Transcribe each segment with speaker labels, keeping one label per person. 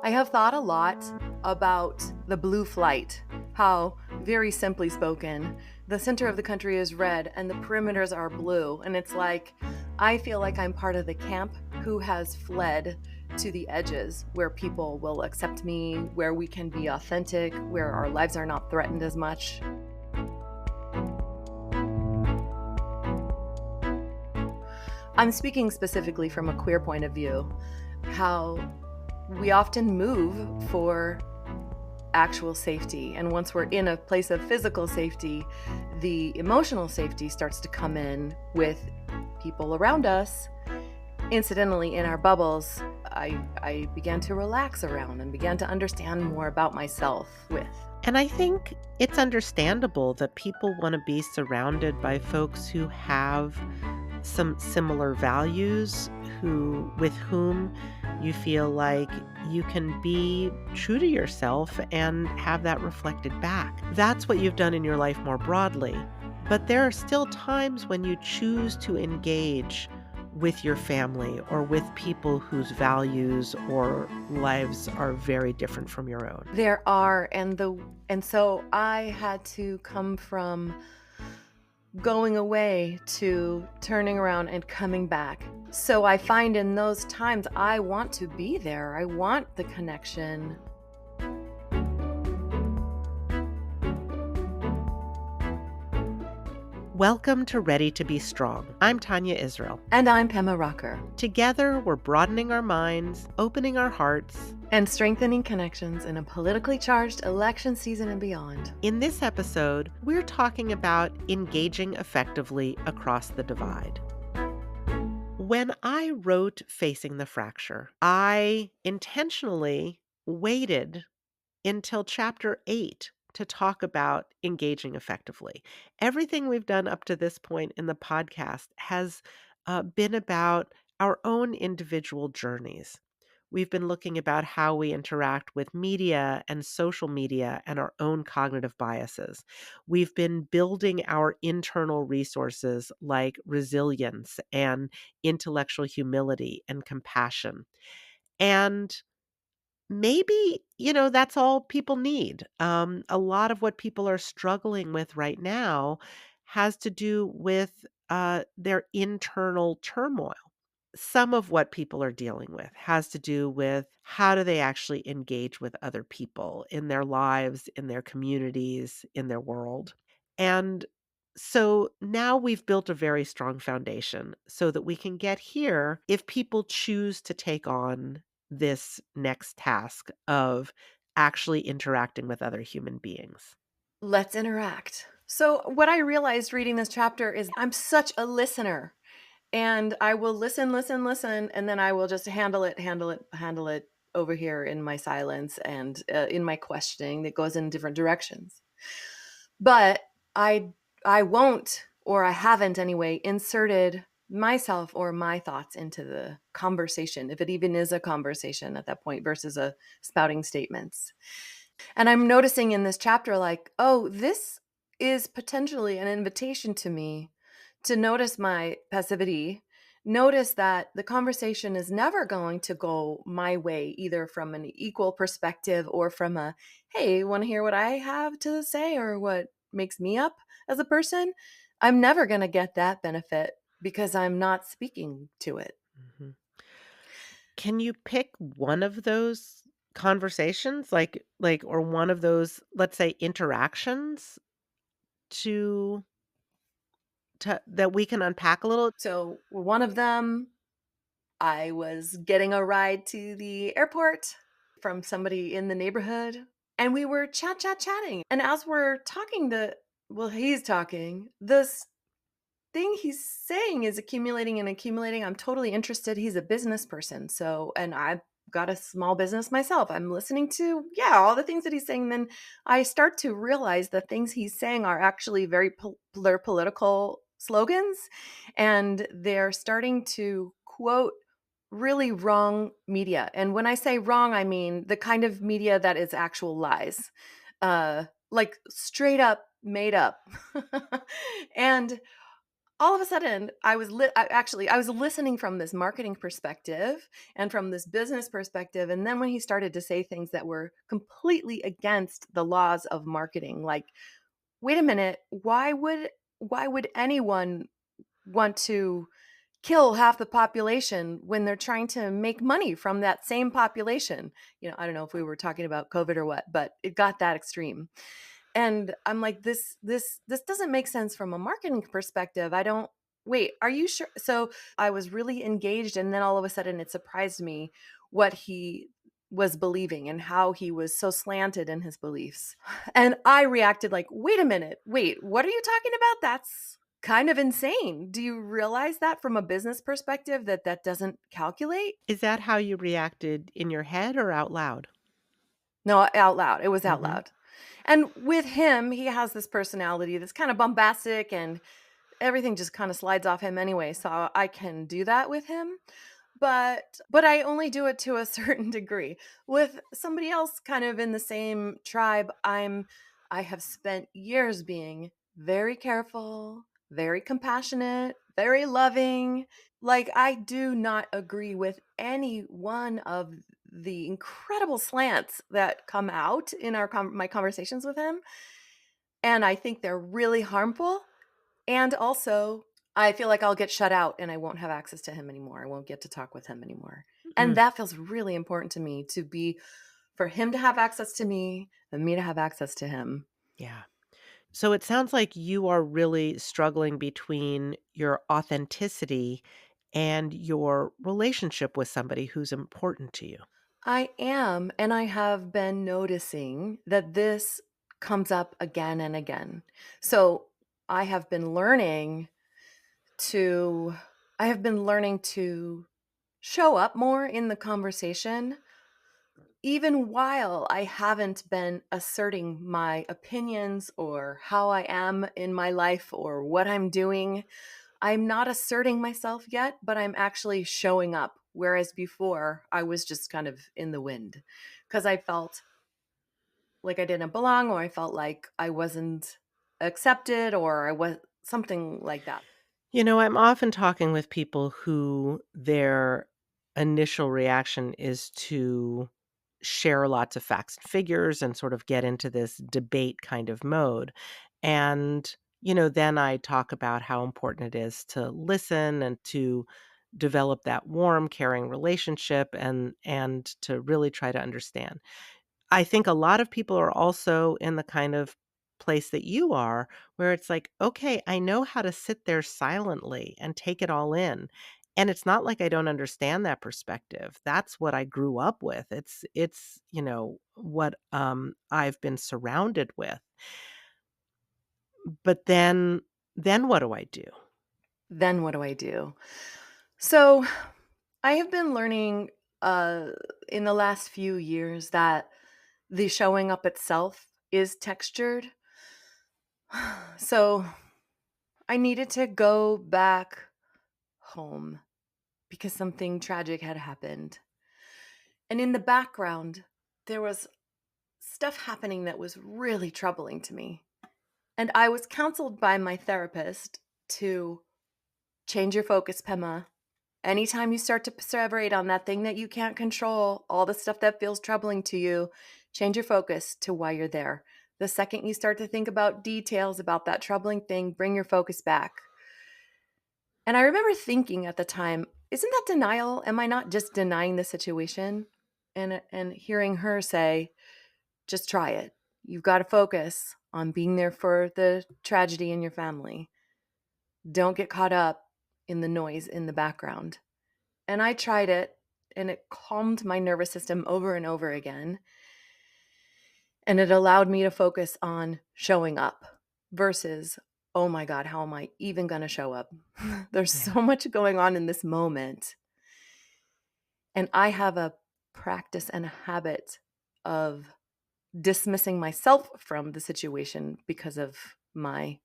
Speaker 1: I have thought a lot about the blue flight, how, very simply spoken, the center of the country is red and the perimeters are blue. And it's like, I feel like I'm part of the camp who has fled to the edges where people will accept me, where we can be authentic, where our lives are not threatened as much. I'm speaking specifically from a queer point of view, how we often move for actual safety. And once we're in a place of physical safety, the emotional safety starts to come in with people around us. Incidentally, in our bubbles, I began to relax around and began to understand more about myself with.
Speaker 2: And I think it's understandable that people want to be surrounded by folks who have some similar values, with whom you feel like you can be true to yourself and have that reflected back. That's what you've done in your life more broadly. But there are still times when you choose to engage with your family or with people whose values or lives are very different from your own.
Speaker 1: There are, and so I had to come from going away to turning around and coming back. So I find in those times I want to be there. I want the connection.
Speaker 2: Welcome to Ready to Be Strong. I'm Tania Israel.
Speaker 1: And I'm Pema Rocker.
Speaker 2: Together, we're broadening our minds, opening our hearts,
Speaker 1: and strengthening connections in a politically charged election season and beyond.
Speaker 2: In this episode, we're talking about engaging effectively across the divide. When I wrote Facing the Fracture, I intentionally waited until chapter 8 to talk about engaging effectively. Everything we've done up to this point in the podcast has been about our own individual journeys. We've been looking about how we interact with media and social media and our own cognitive biases. We've been building our internal resources like resilience and intellectual humility and compassion. And maybe, that's all people need. A lot of what people are struggling with right now has to do with their internal turmoil. Some of what people are dealing with has to do with how do they actually engage with other people in their lives, in their communities, in their world. And so now we've built a very strong foundation so that we can get here if people choose to take on this next task of actually interacting with other human beings.
Speaker 1: Let's interact. So, what I realized reading this chapter is I'm such a listener, and I will listen, and then I will just handle it over here in my silence and in my questioning that goes in different directions. But I won't, or I haven't anyway, inserted myself or my thoughts into the conversation, if it even is a conversation at that point versus a spouting statements. And I'm noticing in this chapter, like, oh, this is potentially an invitation to me to notice my passivity, notice that the conversation is never going to go my way, either from an equal perspective or from a, hey, want to hear what I have to say or what makes me up as a person? I'm never going to get that benefit because I'm not speaking to it.
Speaker 2: Mm-hmm. Can you pick one of those conversations, or one of those, let's say, interactions to that we can unpack a little?
Speaker 1: So one of them, I was getting a ride to the airport from somebody in the neighborhood, and we were chatting. And as we're talking, he's talking, this thing he's saying is accumulating and accumulating. I'm totally interested. He's a business person. So, and I've got a small business myself. I'm listening to, all the things that he's saying. Then I start to realize the things he's saying are actually they're political slogans, and they're starting to quote really wrong media. And when I say wrong, I mean the kind of media that is actual lies, like straight up made up. And all of a sudden I was listening from this marketing perspective and from this business perspective, and then when he started to say things that were completely against the laws of marketing, like, wait a minute, why would anyone want to kill half the population when they're trying to make money from that same population? I don't know if we were talking about COVID or what, but it got that extreme. And I'm like, this doesn't make sense from a marketing perspective. I don't Wait, are you sure? So I was really engaged, and then all of a sudden it surprised me what he was believing and how he was so slanted in his beliefs. And I reacted like, wait a minute, wait, what are you talking about? That's kind of insane. Do you realize that from a business perspective that doesn't calculate?
Speaker 2: Is that how you reacted in your head or out loud?
Speaker 1: No, out loud. It was out
Speaker 2: Mhm.
Speaker 1: loud. And with him, he has this personality that's kind of bombastic, and everything just kind of slides off him anyway. So I can do that with him. But I only do it to a certain degree. With somebody else kind of in the same tribe, I have spent years being very careful, very compassionate, very loving. Like, I do not agree with any one of the incredible slants that come out in my conversations with him, and I think they're really harmful. And also, I feel like I'll get shut out and I won't have access to him anymore. I won't get to talk with him anymore. And
Speaker 2: Mm,
Speaker 1: that feels really important to me, for him to have access to me and me to have access to him.
Speaker 2: yeah. So it sounds like you are really struggling between your authenticity and your relationship with somebody who's important to you.
Speaker 1: I am, and I have been noticing that this comes up again and again. So I have been learning to I have been learning to show up more in the conversation, even while I haven't been asserting my opinions or how I am in my life or what I'm doing. I'm not asserting myself yet, but I'm actually showing up. Whereas before, I was just kind of in the wind because I felt like I didn't belong, or I felt like I wasn't accepted, or I was something like that.
Speaker 2: I'm often talking with people who their initial reaction is to share lots of facts and figures and sort of get into this debate kind of mode. And, then I talk about how important it is to listen and to develop that warm, caring relationship and to really try to understand. I think a lot of people are also in the kind of place that you are, where it's like, "Okay, I know how to sit there silently and take it all in." And it's not like I don't understand that perspective. That's what I grew up with. It's what, I've been surrounded with. But then what do I do?
Speaker 1: Then what do I do? So I have been learning uh, in the last few years that the showing up itself is textured. So I needed to go back home because something tragic had happened. And in the background, there was stuff happening that was really troubling to me. And I was counseled by my therapist to change your focus, Pema. Anytime you start to perseverate on that thing that you can't control, all the stuff that feels troubling to you, change your focus to why you're there. The second you start to think about details about that troubling thing, bring your focus back. And I remember thinking at the time, isn't that denial? Am I not just denying the situation? And hearing her say, just try it. You've got to focus on being there for the tragedy in your family. Don't get caught up in the noise in the background. And I tried it, and it calmed my nervous system over and over again. And it allowed me to focus on showing up versus, oh my God, how am I even going to show up? There's
Speaker 2: Yeah.
Speaker 1: so much going on in this moment. And I have a practice and a habit of dismissing myself from the situation because of my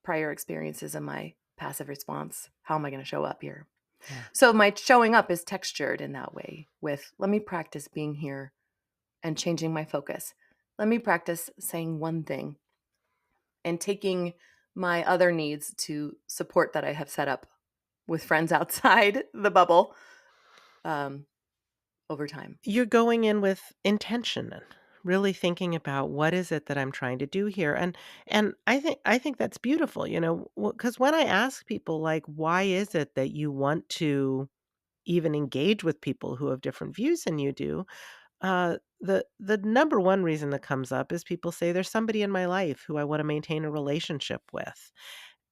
Speaker 1: prior experiences and my passive response. How am I going to show up here?
Speaker 2: Yeah.
Speaker 1: So my showing up is textured in that way with, let me practice being here and changing my focus. Let me practice saying one thing and taking my other needs to support that I have set up with friends outside the bubble, um, over time.
Speaker 2: You're going in with intention and really thinking about what is it that I'm trying to do here, and I think that's beautiful, because when I ask people, like, "Why is it that you want to even engage with people who have different views than you do?" The number one reason that comes up is people say, "There's somebody in my life who I wanna maintain a relationship with."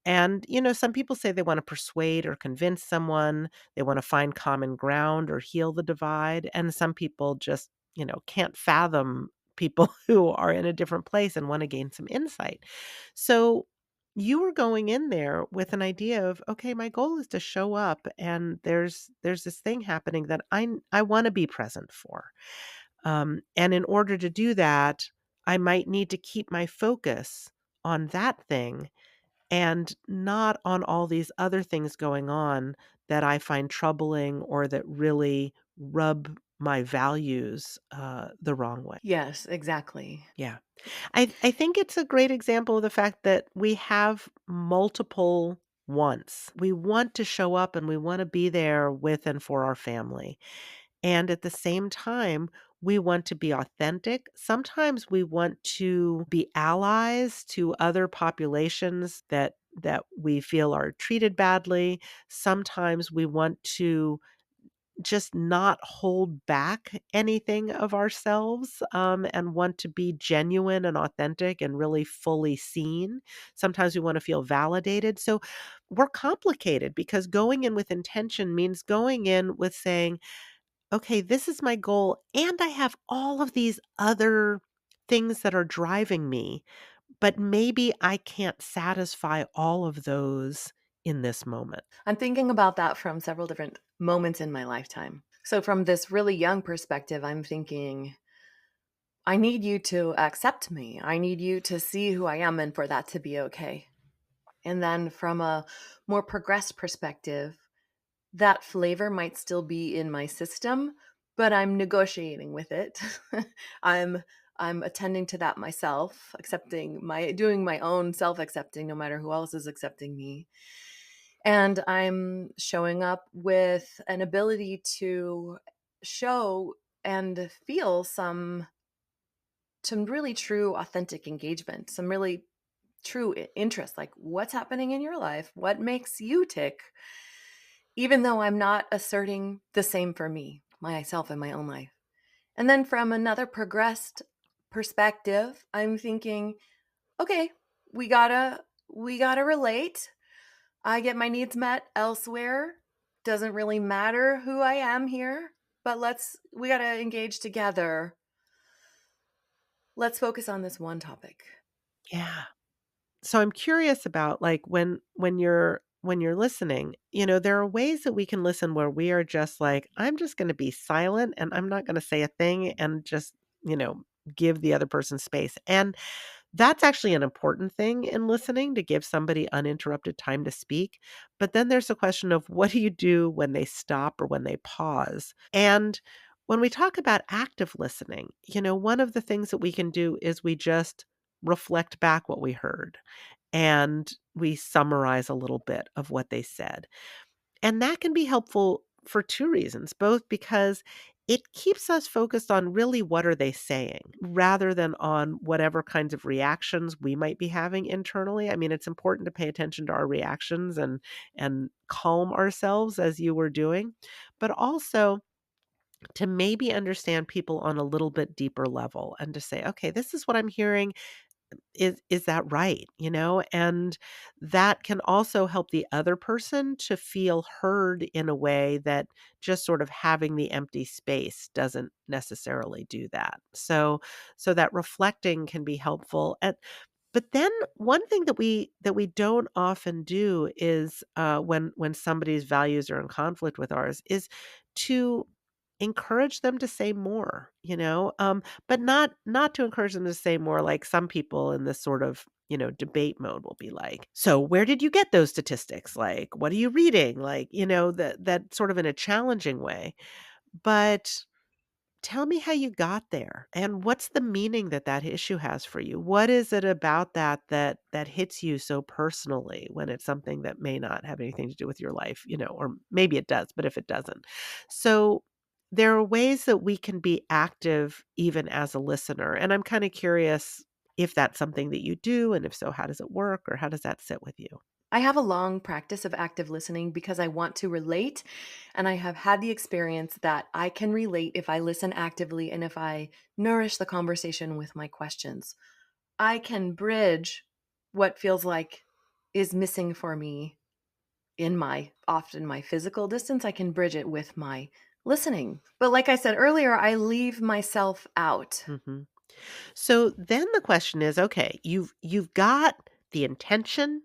Speaker 2: And, some people say they want to persuade or convince someone, they want to find common ground or heal the divide. And some people just, can't fathom people who are in a different place and want to gain some insight. So you were going in there with an idea of, okay, my goal is to show up and there's this thing happening that I want to be present for. And in order to do that, I might need to keep my focus on that thing and not on all these other things going on that I find troubling or that really rub my values, the wrong way.
Speaker 1: Yes, exactly.
Speaker 2: Yeah. I think it's a great example of the fact that we have multiple wants. We want to show up and we wanna be there with and for our family. And at the same time, we want to be authentic. Sometimes we want to be allies to other populations that we feel are treated badly. Sometimes we want to just not hold back anything of ourselves, and want to be genuine and authentic and really fully seen. Sometimes we want to feel validated. So we're complicated because going in with intention means going in with saying, okay, this is my goal, and I have all of these other things that are driving me, but maybe I can't satisfy all of those in this moment.
Speaker 1: I'm thinking about that from several different moments in my lifetime. So, from this really young perspective, I'm thinking, I need you to accept me. I need you to see who I am and for that to be okay. And then, from a more progressed perspective, that flavor might still be in my system, but I'm negotiating with it. I'm I'm attending to that myself, accepting my doing my own self-accepting no matter who else is accepting me. And I'm showing up with an ability to show and feel some really true authentic engagement, some really true interest, like what's happening in your life, what makes you tick, even though I'm not asserting the same for me, myself, in my own life. And then from another progressed perspective, I'm thinking, okay, we gotta relate. I get my needs met elsewhere. Doesn't really matter who I am here, but we gotta engage together. Let's focus on this one topic.
Speaker 2: Yeah. So I'm curious about, like, when you're listening, there are ways that we can listen where we are just like, I'm just going to be silent and I'm not going to say a thing and just, you know, give the other person space. And that's actually an important thing in listening, to give somebody uninterrupted time to speak. But then there's a question of, what do you do when they stop or when they pause? And when we talk about active listening, one of the things that we can do is we just reflect back what we heard and we summarize a little bit of what they said. And that can be helpful for two reasons, both because it keeps us focused on really what are they saying rather than on whatever kinds of reactions we might be having internally. I mean, it's important to pay attention to our reactions and calm ourselves as you were doing, but also to maybe understand people on a little bit deeper level and to say, okay, this is what I'm hearing. Is that right? And that can also help the other person to feel heard in a way that just sort of having the empty space doesn't necessarily do that. So that reflecting can be helpful. But then one thing that we don't often do is, when somebody's values are in conflict with ours, is to encourage them to say more, but not to encourage them to say more like some people in this sort of, debate mode will be like, "So where did you get those statistics?" Like, "What are you reading?" Like, that sort of in a challenging way. But Tell me how you got there, and what's the meaning that that issue has for you? What is it about that hits you so personally when it's something that may not have anything to do with your life, or maybe it does, but if it doesn't. So, there are ways that we can be active even as a listener, and I'm kinda curious if that's something that you do, and if so, how does it work, or how does that sit with you?
Speaker 1: I have a long practice of active listening because I want to relate. And I have had the experience that I can relate if I listen actively and if I nourish the conversation with my questions. I can bridge what feels like is missing for me in my often my physical distance. I can bridge it with my listening. But like I said earlier, I leave myself out.
Speaker 2: Mhm. So, then the question is, okay, you've got the intention.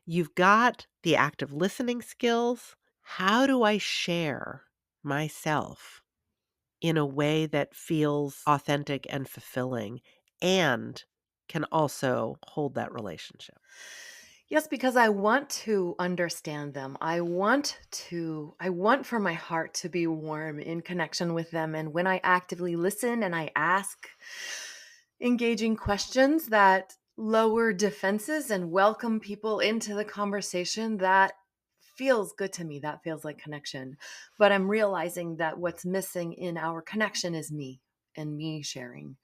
Speaker 2: You've got the active listening skills. How do I share myself in a way that feels authentic and fulfilling and can also hold that relationship?
Speaker 1: Yes, because I want to understand them. I want for my heart to be warm in connection with them. And when I actively listen and I ask engaging questions that lower defenses and welcome people into the conversation, that feels good to me. That feels like connection. But I'm realizing that what's missing in our connection is me and me sharing.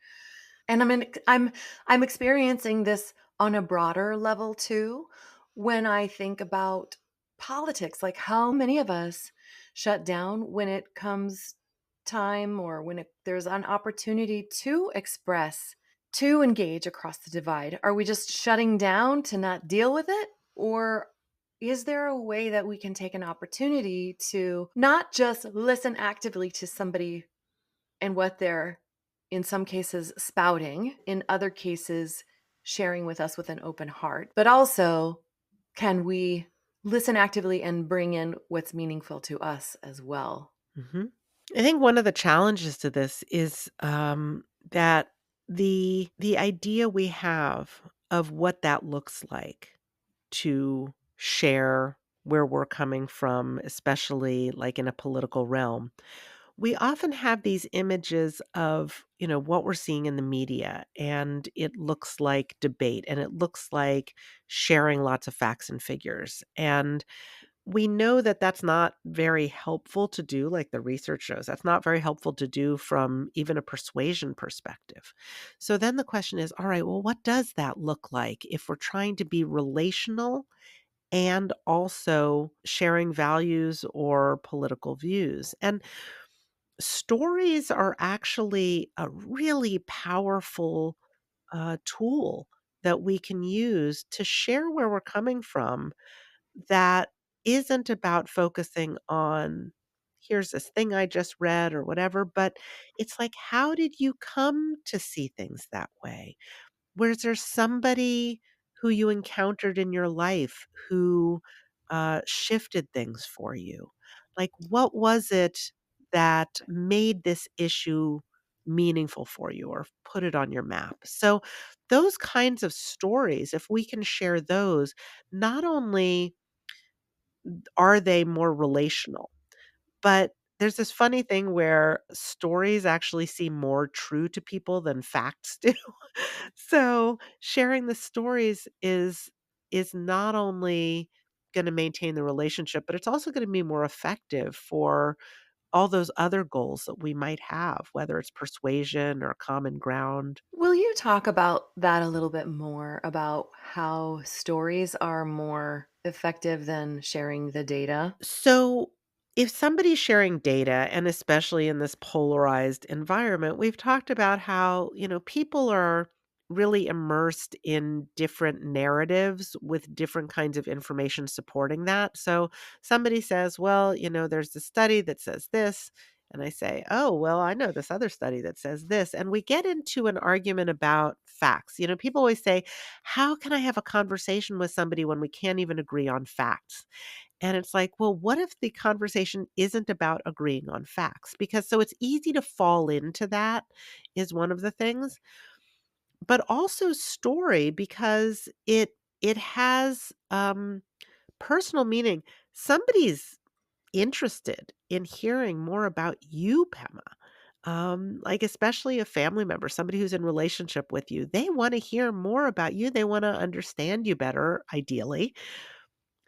Speaker 1: And I'm experiencing this on a broader level too when I think about politics, like how many of us shut down when it comes time or when there's an opportunity to express, to engage across the divide. Are we just shutting down to not deal with it? Or is there a way that we can take an opportunity to not just listen actively to somebody and what they're, in some cases, spouting, in other cases, sharing with us with an open heart. But also, can we listen actively and bring in what's meaningful to us as well?
Speaker 2: Mhm. I think one of the challenges to this is that the idea we have of what that looks like to share where we're coming from, especially like in a political realm. We often have these images of, what we're seeing in the media, and it looks like debate and it looks like sharing lots of facts and figures. And we know that that's not very helpful to do, like the research shows. That's not very helpful to do from even a persuasion perspective. So then the question is, all right, well, what does that look like if we're trying to be relational and also sharing values or political views? And stories are actually a really powerful tool that we can use to share where we're coming from that isn't about focusing on, here's this thing I just read or whatever, but it's like, how did you come to see things that way? Was there somebody who you encountered in your life who, shifted things for you? Like, what was it that made this issue meaningful for you or put it on your map? So, those kinds of stories, if we can share those, not only are they more relational, but there's this funny thing where stories actually seem more true to people than facts do. So, sharing the stories is not only gonna maintain the relationship, but it's also gonna be more effective for all those other goals that we might have, whether it's persuasion or common ground.
Speaker 1: Will you talk about that a little bit more about how stories are more effective than sharing the data?
Speaker 2: So, if somebody's sharing data, and especially in this polarized environment, we've talked about how, people are really immersed in different narratives with different kinds of information supporting that. So, somebody says, well, there's a study that says this. And I say, oh, well, I know this other study that says this. And we get into an argument about facts. People always say, how can I have a conversation with somebody when we can't even agree on facts? And it's like, well, what if the conversation isn't about agreeing on facts? Because so it's easy to fall into that is one of the things, but also story because it has personal meaning. Somebody's interested in hearing more about you, Pema. Like especially a family member, somebody who's in relationship with you, they want to hear more about you. They want to understand you better, ideally.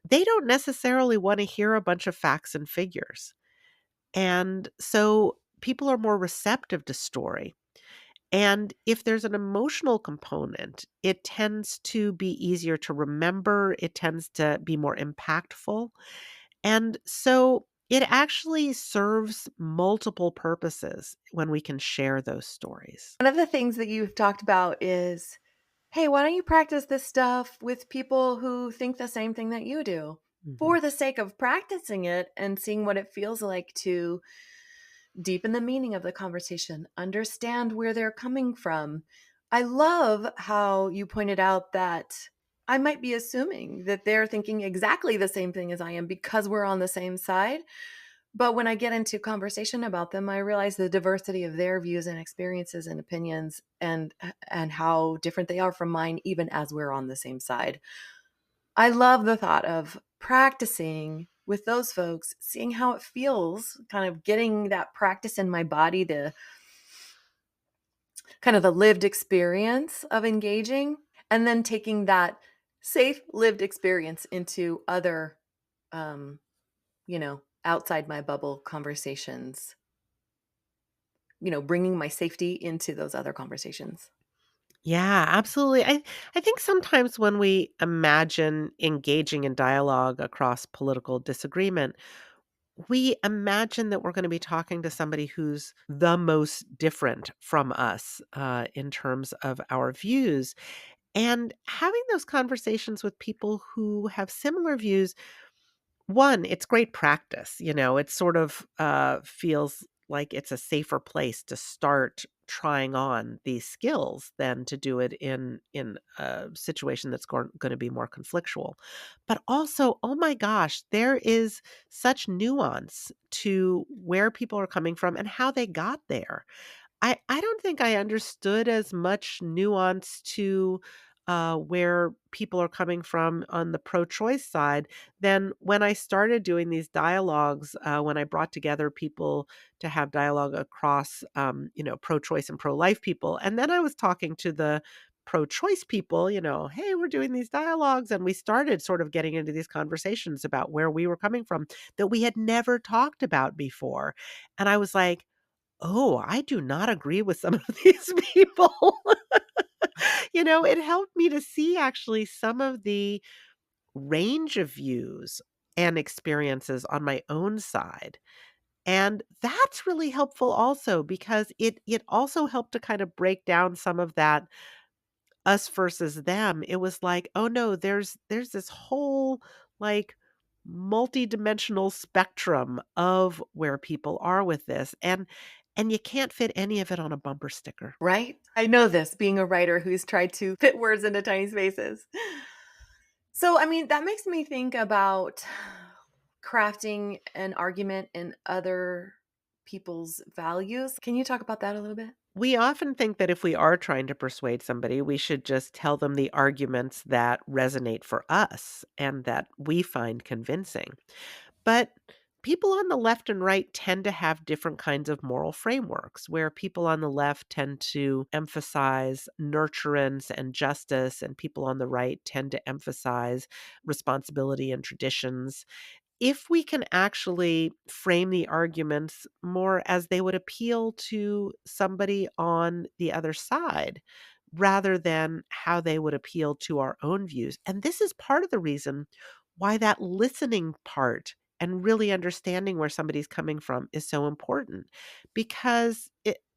Speaker 2: They don't necessarily want to hear a bunch of facts and figures. And so people are more receptive to story. And if there's an emotional component, it tends to be easier to remember, it tends to be more impactful. And so it actually serves multiple purposes when we can share those stories.
Speaker 1: One of the things that you've talked about is, hey, why don't you practice this stuff with people who think the same thing that you do?
Speaker 2: Mhm.
Speaker 1: For the sake of practicing it and seeing what it feels like to deepen the meaning of the conversation, understand where they're coming from. I love how you pointed out that I might be assuming that they're thinking exactly the same thing as I am because we're on the same side. But when I get into conversation about them, I realize the diversity of their views and experiences and opinions and how different they are from mine even as we're on the same side. I love the thought of practicing with those folks, seeing how it feels, kind of getting that practice in my body, the kind of the lived experience of engaging, and then taking that safe lived experience into other, um, outside my bubble conversations, bringing my safety into those other conversations.
Speaker 2: Yeah, absolutely. I think sometimes when we imagine engaging in dialogue across political disagreement, we imagine that we're going to be talking to somebody who's the most different from us in terms of our views. And having those conversations with people who have similar views, one, it's great practice, it sort of, feels like it's a safer place to start trying on these skills than to do it in a situation that's gonna be more conflictual. But also, oh my gosh, there is such nuance to where people are coming from and how they got there. I don't think I understood as much nuance to, where people are coming from on the pro-choice side than when I started doing these dialogues, when I brought together people to have dialogue across, pro-choice and pro-life people, and then I was talking to the pro-choice people, "Hey, we're doing these dialogues," and we started sort of getting into these conversations about where we were coming from that we had never talked about before, and I was like, "Oh, I do not agree with some of these people." It helped me to see actually some of the range of views and experiences on my own side. And that's really helpful also because it also helped to kind of break down some of that us versus them. It was like, "Oh no, there's this whole like multidimensional spectrum of where people are with this and you can't fit any of it on a bumper sticker."
Speaker 1: Right? I know this being a writer who's tried to fit words into tiny spaces. So, I mean, that makes me think about crafting an argument in other people's values. Can you talk about that a little bit?
Speaker 2: We often think that if we are trying to persuade somebody, we should just tell them the arguments that resonate for us and that we find convincing. But people on the left and right tend to have different kinds of moral frameworks, where people on the left tend to emphasize nurturance and justice, and people on the right tend to emphasize responsibility and traditions. If we can actually frame the arguments more as they would appeal to somebody on the other side rather than how they would appeal to our own views. And this is part of the reason why that listening part and really understanding where somebody's coming from is so important because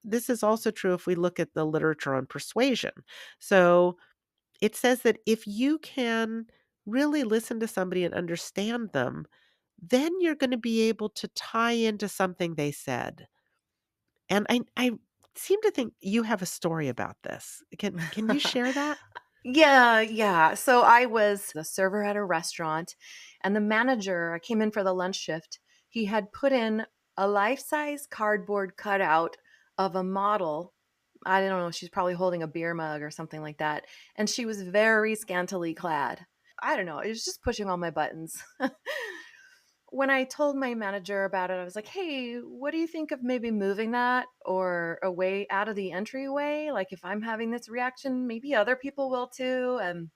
Speaker 2: this is also true if we look at the literature on persuasion. So it says that if you can really listen to somebody and understand them, then you're gonna be able to tie into something they said. And I seem to think you have a story about this. Can you share that?
Speaker 1: Yeah, yeah. So I was the server at a restaurant, and the manager, I came in for the lunch shift. He had put in a life-size cardboard cutout of a model. I don't know, she's probably holding a beer mug or something like that. And she was very scantily clad. I don't know, it was just pushing all my buttons. when I told my manager about it, I was like, "Hey, what do you think of maybe moving that or away out of the entryway? Like if I'm having this reaction, maybe other people will too." And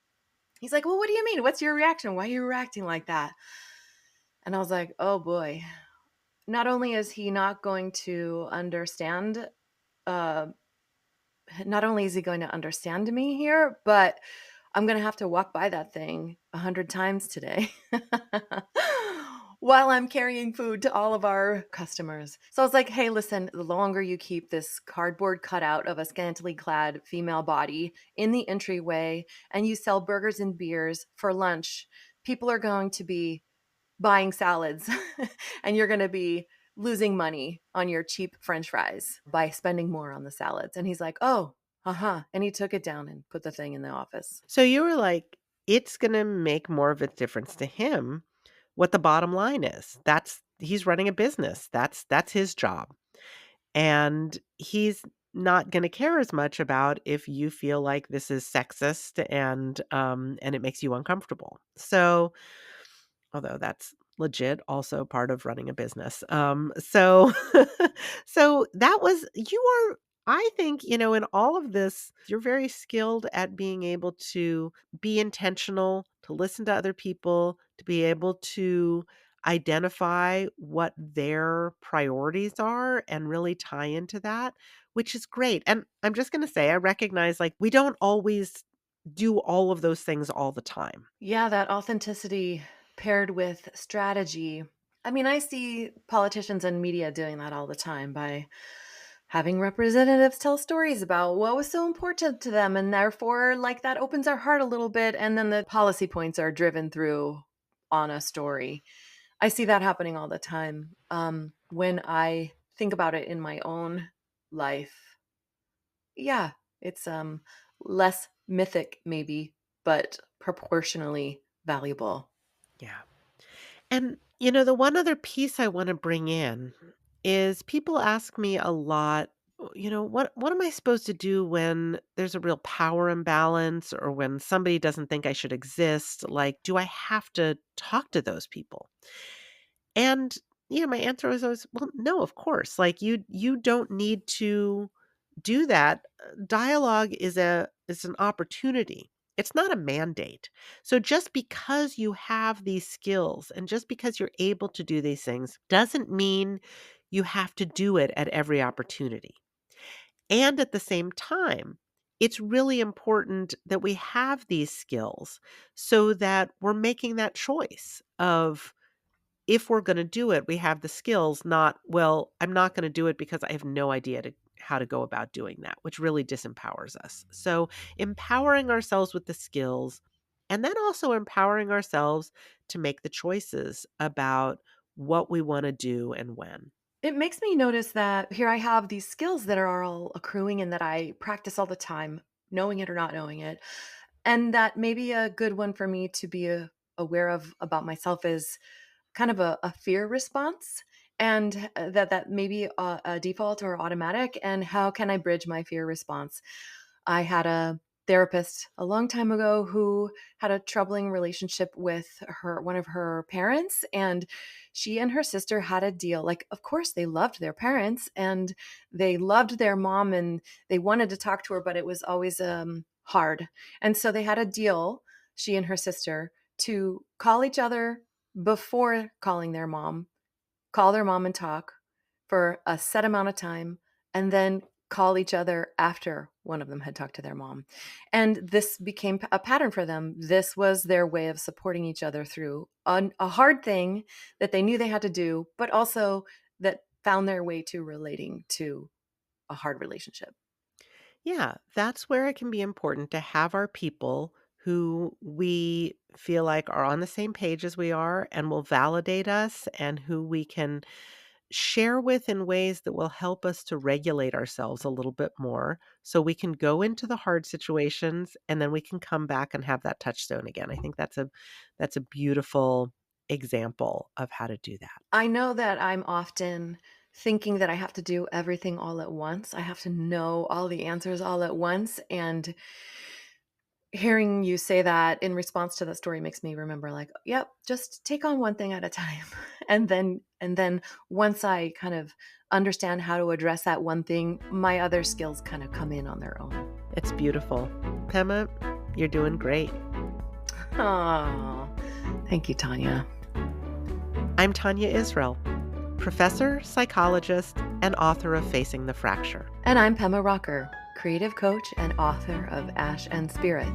Speaker 1: he's like, "Well, what do you mean? What's your reaction? Why are you reacting like that?" And I was like, "Oh boy. Not only is he not going to understand uh not only is he going to understand me here, but I'm gonna have to walk by that thing 100 times today while I'm carrying food to all of our customers." So I was like, "Hey, listen, the longer you keep this cardboard cutout of a scantily clad female body in the entryway and you sell burgers and beers for lunch, people are going to be buying salads and you're going to be losing money on your cheap french fries by spending more on the salads." And he's like, "Oh, uh-huh." And he took it down and put the thing in the office.
Speaker 2: So you were like, it's gonna make more of a difference to him what the bottom line is. That's he's running a business. That's his job. And he's not gonna care as much about if you feel like this is sexist and it makes you uncomfortable. So although that's legit also part of running a business. So so that was you are I think, in all of this, you're very skilled at being able to be intentional, to listen to other people, to be able to identify what their priorities are and really tie into that, which is great. And I'm just going to say, I recognize like we don't always do all of those things all the time.
Speaker 1: Yeah, that authenticity paired with strategy. I mean, I see politicians and media doing that all the time by having representatives tell stories about what was so important to them. And therefore, like that opens our heart a little bit. And then the policy points are driven through on a story. I see that happening all the time. When I think about it in my own life, yeah, it's less mythic maybe, but proportionally valuable.
Speaker 2: Yeah. And, the one other piece I want to bring in is people ask me a lot, what am I supposed to do when there's a real power imbalance or when somebody doesn't think I should exist? Like, do I have to talk to those people? And, my answer was always, well, no, of course. Like you don't need to do that. Dialogue is an opportunity. It's not a mandate. So just because you have these skills and just because you're able to do these things doesn't mean you have to do it at every opportunity. And at the same time, it's really important that we have these skills so that we're making that choice of if we're gonna do it, we have the skills, not, "Well, I'm not gonna do it because I have no idea how to go about doing that," which really disempowers us. So, empowering ourselves with the skills, and then also empowering ourselves to make the choices about what we wanna do and when.
Speaker 1: It makes me notice that here I have these skills that are all accruing and that I practice all the time, knowing it or not knowing it. And that maybe a good one for me to be aware of about myself is kind of a fear response, and that may be a default or automatic. And how can I bridge my fear response? I had a therapist a long time ago who had a troubling relationship with her one of her parents, and she and her sister had a deal. Like, of course they loved their parents and they loved their mom and they wanted to talk to her, but it was always hard. And so they had a deal, she and her sister, to call each other before calling their mom, call their mom and talk for a set amount of time, and then call each other after one of them had talked to their mom. And this became a pattern for them. This was their way of supporting each other through a hard thing that they knew they had to do, but also that found their way to relating to a hard relationship.
Speaker 2: Yeah, that's where it can be important to have our people who we feel like are on the same page as we are and will validate us and who we can share with in ways that will help us to regulate ourselves a little bit more so we can go into the hard situations and then we can come back and have that touchstone again. I think that's a beautiful example of how to do that.
Speaker 1: I know that I'm often thinking that I have to do everything all at once. I have to know all the answers all at once. And Hearing you say that in response to that story makes me remember like, yep, just take on one thing at a time. And then once I kind of understand how to address that one thing, my other skills kind of come in on their own.
Speaker 2: It's beautiful. Pema, you're doing great.
Speaker 1: Oh, thank you, Tanya.
Speaker 2: I'm Tania Israel, professor, psychologist, and author of Facing the Fracture.
Speaker 1: And I'm Pema Rocker, creative coach and author of Ash and Spirit.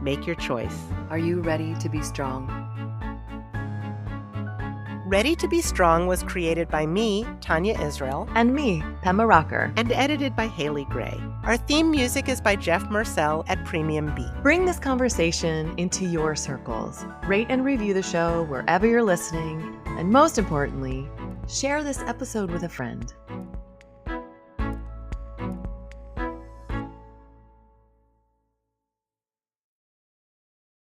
Speaker 2: Make your choice.
Speaker 1: Are you ready to be strong?
Speaker 2: Ready to be Strong was created by me, Tania Israel,
Speaker 1: And me, Pema Rocker.
Speaker 2: and edited by Haley Gray. Our theme music is by Jeff Marcel at Premium Beat.
Speaker 1: Bring this conversation into your circles. Rate and review the show wherever you're listening. And most importantly, share this episode with a friend.